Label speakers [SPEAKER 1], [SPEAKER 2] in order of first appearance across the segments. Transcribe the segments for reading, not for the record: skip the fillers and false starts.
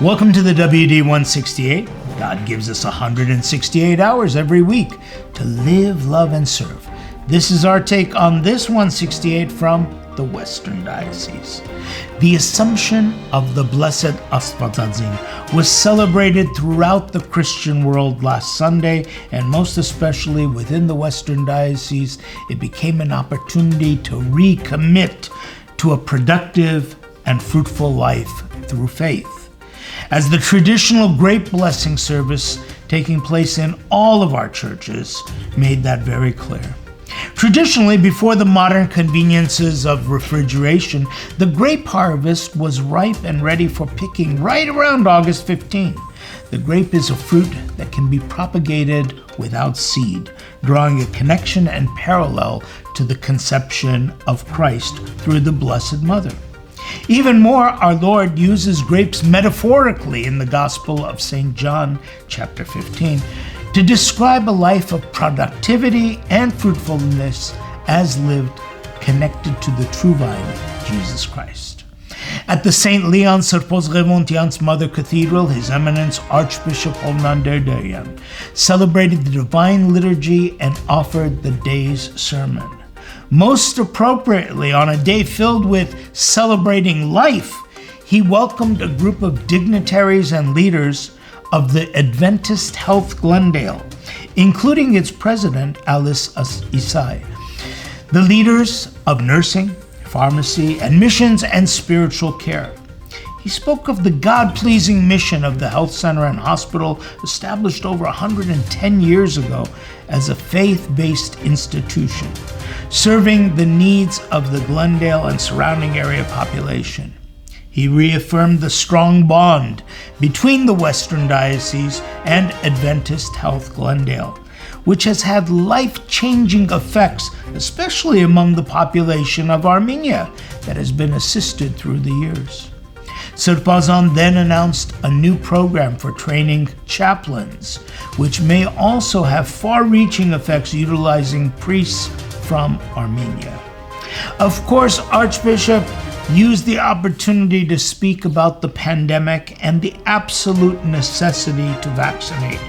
[SPEAKER 1] Welcome to the WD168. God gives us 168 hours every week to live, love, and serve. This is our take on this 168 from the Western Diocese. The Assumption of the Blessed Asvatazin was celebrated throughout the Christian world last Sunday, and most especially within the Western Diocese, it became an opportunity to recommit to a productive and fruitful life through faith. As the traditional Grape Blessing service taking place in all of our churches made that very clear. Traditionally, before the modern conveniences of refrigeration, the grape harvest was ripe and ready for picking right around August 15. The grape is a fruit that can be propagated without seed, drawing a connection and parallel to the conception of Christ through the Blessed Mother. Even more, our Lord uses grapes metaphorically in the Gospel of St. John, chapter 15, to describe a life of productivity and fruitfulness as lived connected to the true vine, Jesus Christ. At the St. Leon Sırpos-Remontian's Mother Cathedral, His Eminence Archbishop Holnander Deryan celebrated the Divine Liturgy and offered the day's sermon. Most appropriately, on a day filled with celebrating life, he welcomed a group of dignitaries and leaders of the Adventist Health Glendale, including its president, Alice Isai, the leaders of nursing, pharmacy, and missions and spiritual care. He spoke of the God-pleasing mission of the health center and hospital established over 110 years ago as a faith-based institution, serving the needs of the Glendale and surrounding area population. He reaffirmed the strong bond between the Western Diocese and Adventist Health Glendale, which has had life-changing effects, especially among the population of Armenia that has been assisted through the years. Sırpazan then announced a new program for training chaplains, which may also have far-reaching effects utilizing priests from Armenia. Of course, Archbishop used the opportunity to speak about the pandemic and the absolute necessity to vaccinate.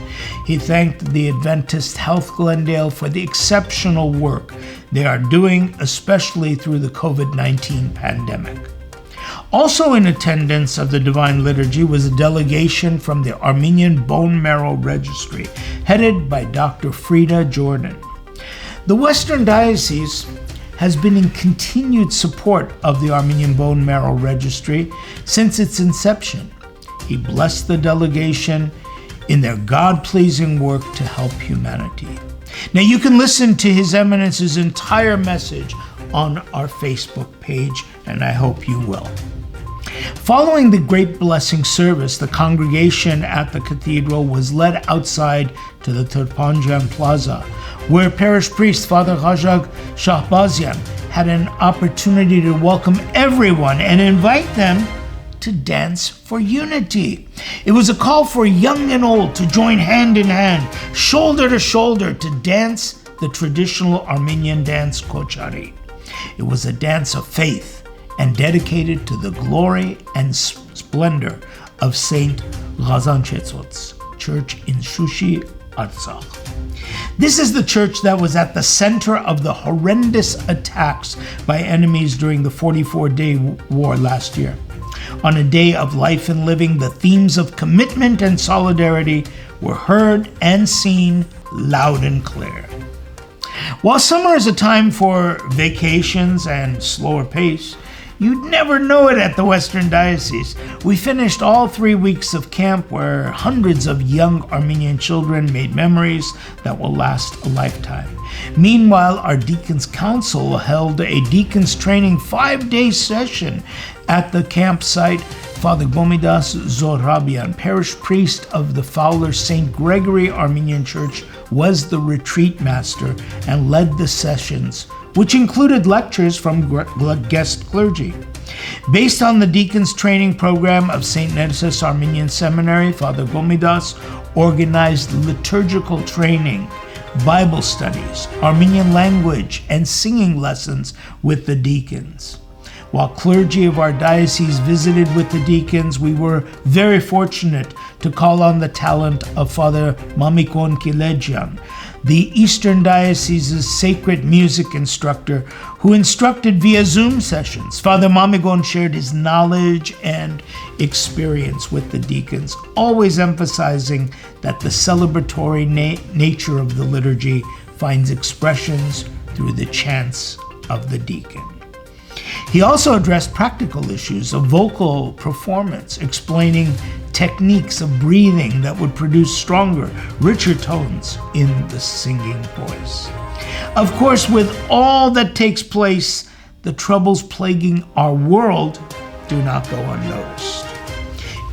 [SPEAKER 1] He thanked the Adventist Health Glendale for the exceptional work they are doing, especially through the COVID-19 pandemic. Also in attendance of the Divine Liturgy was a delegation from the Armenian Bone Marrow Registry, headed by Dr. Frida Jordan. The Western Diocese has been in continued support of the Armenian Bone Marrow Registry since its inception. He blessed the delegation in their God-pleasing work to help humanity. Now you can listen to His Eminence's entire message on our Facebook page, and I hope you will. Following the Grape Blessing service, the congregation at the cathedral was led outside to the Turpanjan Plaza, where parish priest Father Rajag Shahbazian had an opportunity to welcome everyone and invite them to dance for unity. It was a call for young and old to join hand in hand, shoulder to shoulder, to dance the traditional Armenian dance Kochari. It was a dance of faith and dedicated to the glory and splendor of Saint Ghazanchetsot's church in Shushi, Artsakh. This is the church that was at the center of the horrendous attacks by enemies during the 44-day war last year. On a day of life and living, the themes of commitment and solidarity were heard and seen loud and clear. While summer is a time for vacations and slower pace, you'd never know it at the Western Diocese. We finished all 3 weeks of camp where hundreds of young Armenian children made memories that will last a lifetime. Meanwhile, our Deacons Council held a Deacons Training 5-day session at the campsite. Father Gomidas Zorabian, parish priest of the Fowler St. Gregory Armenian Church, was the retreat master and led the sessions, which included lectures from guest clergy. Based on the Deacons Training Program of St. Nerses Armenian Seminary, Father Gomidas organized liturgical training, Bible studies, Armenian language, and singing lessons with the deacons. While clergy of our diocese visited with the deacons, we were very fortunate to call on the talent of Father Mamikon Kilejian, the Eastern Diocese's sacred music instructor who instructed via Zoom sessions. Father Mamikon shared his knowledge and experience with the deacons, always emphasizing that the celebratory nature of the liturgy finds expressions through the chants of the deacon. He also addressed practical issues of vocal performance, explaining techniques of breathing that would produce stronger, richer tones in the singing voice. Of course, with all that takes place, the troubles plaguing our world do not go unnoticed,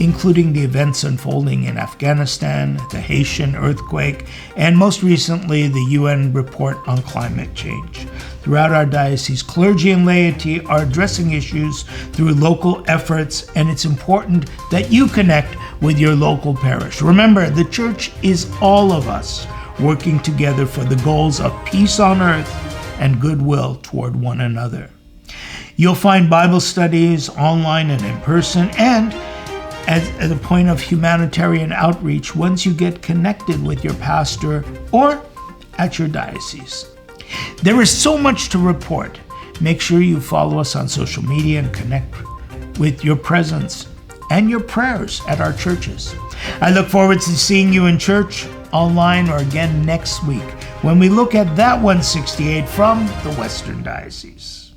[SPEAKER 1] including the events unfolding in Afghanistan, the Haitian earthquake, and most recently, the UN report on climate change. Throughout our diocese, clergy and laity are addressing issues through local efforts, and it's important that you connect with your local parish. Remember, the church is all of us working together for the goals of peace on earth and goodwill toward one another. You'll find Bible studies online and in person, and at a point of humanitarian outreach once you get connected with your pastor or at your diocese. There is so much to report. Make sure you follow us on social media and connect with your presence and your prayers at our churches. I look forward to seeing you in church, online, or again next week when we look at that 168 from the Western Diocese.